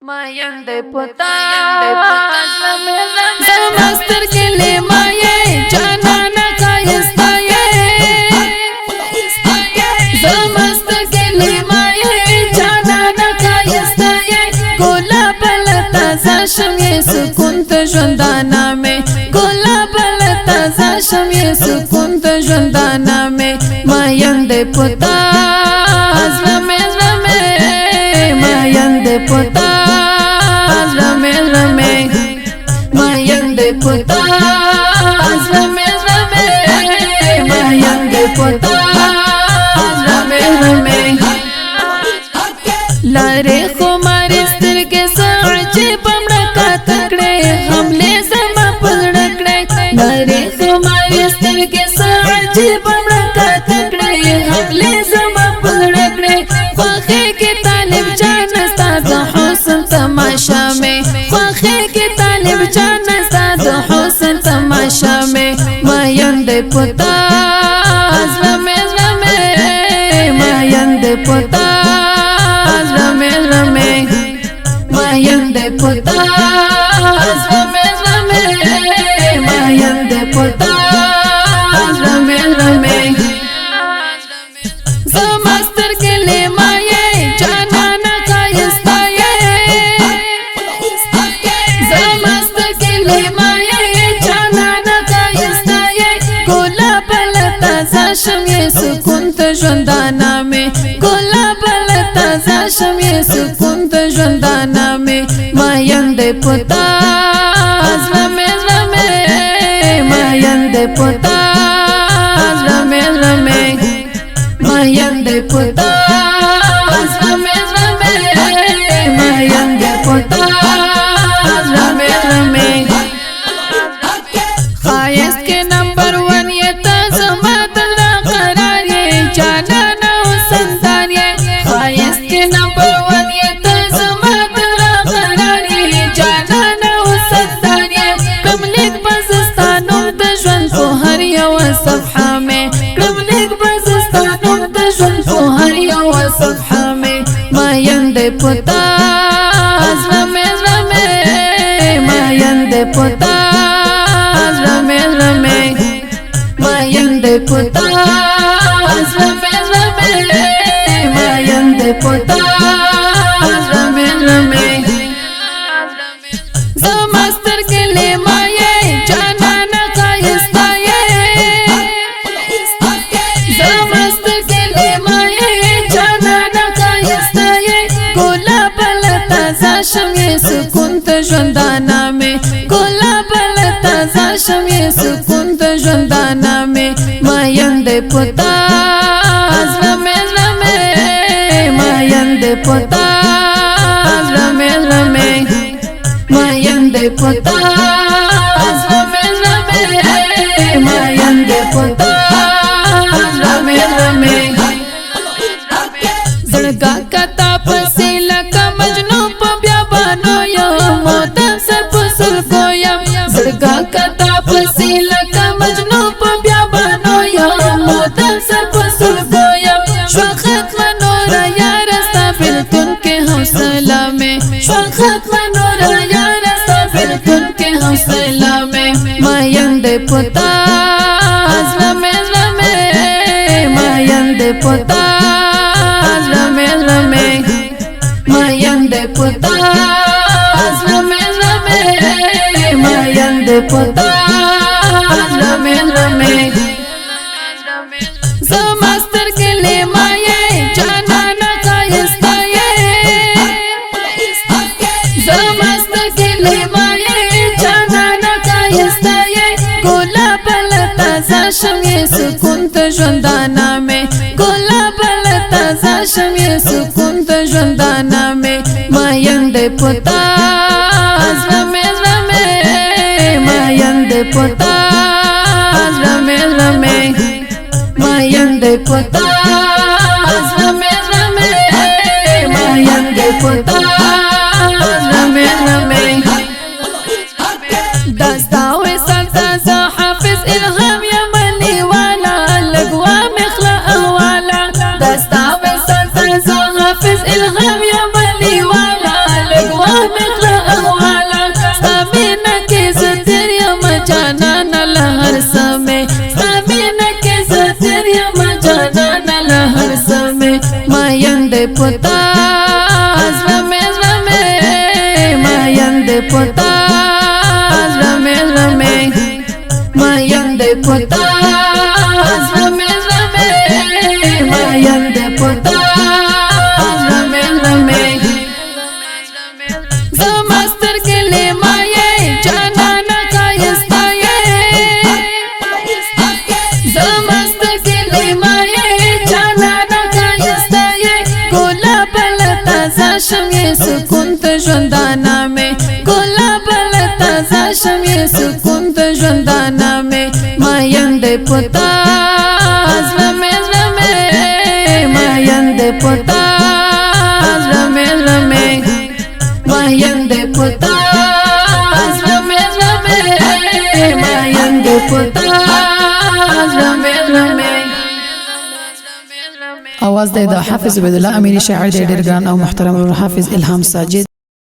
Mayan de puta, Master के लिए माये जाना ना खायस्ता ये Master के लिए माये जाना ना खायस्ता ये गोला पलता जाशम ये सुकून तो ज़िंदाना में गोला पलता जाशम ये सुकून तो ज़िंदाना में Mayan de puta Mayan de puta Mayan de puta Mayan de puta लारे खुमार स्तर के साँचे बमड़ा का तकड़े हमले समा पकड़े लारे खुमार स्तर के साँचे बमड़ा का तकड़े हमले समा पकड़े ख्वाखे के तालिब जानस्ता द हुस्न तमाशा में ख्वाखे के तालिब जानस्ता द हुस्न तमाशा में Mayan de puta Mayan de puta Mayan de puta Mayan de puta Master के लिए माये जाना ना खायस्ता ये Master के लिए माये जाना ना खायस्ता ये गोला पलता जाशम ये सुकून तो ज़िंदाना में गोला पलता जाशम ये सुकून तो ज़िंदाना में Mayan de puta Mayan de puta Mayan de puta Mayan de puta खायस के नंबर 1 ये तज़मात ला करार ये जाना ना संतान ये खायस के नंबर 1 ये तज़मात ला करार ये जाना ना संतान ये कमलिक बज़स्तानों दजवन को हर यव सफ़हा में कमलिक बज़स्तानों दजवन को हर यव सफ़हा में Mayan de puta Mayan de puta Mayan de puta Mayan de puta Master के लिए माये जाना ना खायस्ता ये Master के लिए माये जाना ना खायस्ता ये गोला पलता जाशम ये सुकून तो ज़िंदाना में गोला पलता जाशम ये सुकून तो ज़िंदाना में Mayan de puta Mayan de puta Mayan de puta Mayan de puta ज़ड़गा कता पसीला का मजनू पब्या बनो यो मोतन सर पुसुल गोया ज़ड़गा कता पसीला का मजनू पब्या बनो यो मोतन सर पुसुल गोया शौक़त मनोरा यार स्ताफिल तुन के हौसला में शौक़त मनोरा यार स्ताफिल तुन के हौसला में Mayan de puta Mayan de puta Mayan de puta Mayan de puta Master के लिए माये जाना ना खायस्ता ये Master के लिए माये जाना ना खायस्ता ये गोला पलता जाशम ये सुकून तो ज़िंदाना में गोला पलता जाशम ये सुकून तो ज़िंदाना में Mayan de puta Mayan de puta Mayan de puta Mayan de puta دستاوي سلطة حافظ إلهام يا ملي ولا الأقوى مخلى أهوالا دستاوي سلطة حافظ إلهام يا ملي ولا الأقوى مغلا احوالا ستامينا کی ستر یم جانانا لهر سمه ستامينا کی ستر یم جانانا لهر سمه ما یند پتا زلمه زلمه ما یند پتا زلمه زلمه ما یند پتا زلمه زلمه ما یند پتا زلمه زلمه زمستر کلی ما یې جانانا کایستا یې زمستر کلی ما یې جانانا کایستا یې ګلاب لتا زاشم یې سکون ته ژوندانا مې ګلاب لتا زاشم یې سکون ته ژوندانا مې ما یند پتا زلمه زلمه ما یند پتا زلمه زلمه ما یند پتا زلمه زلمه ما یند پتا زلمه زلمه اواز د حافظ عبدالله امینی شاعر د ډیر ګران او محترم حافظ الهام ساجد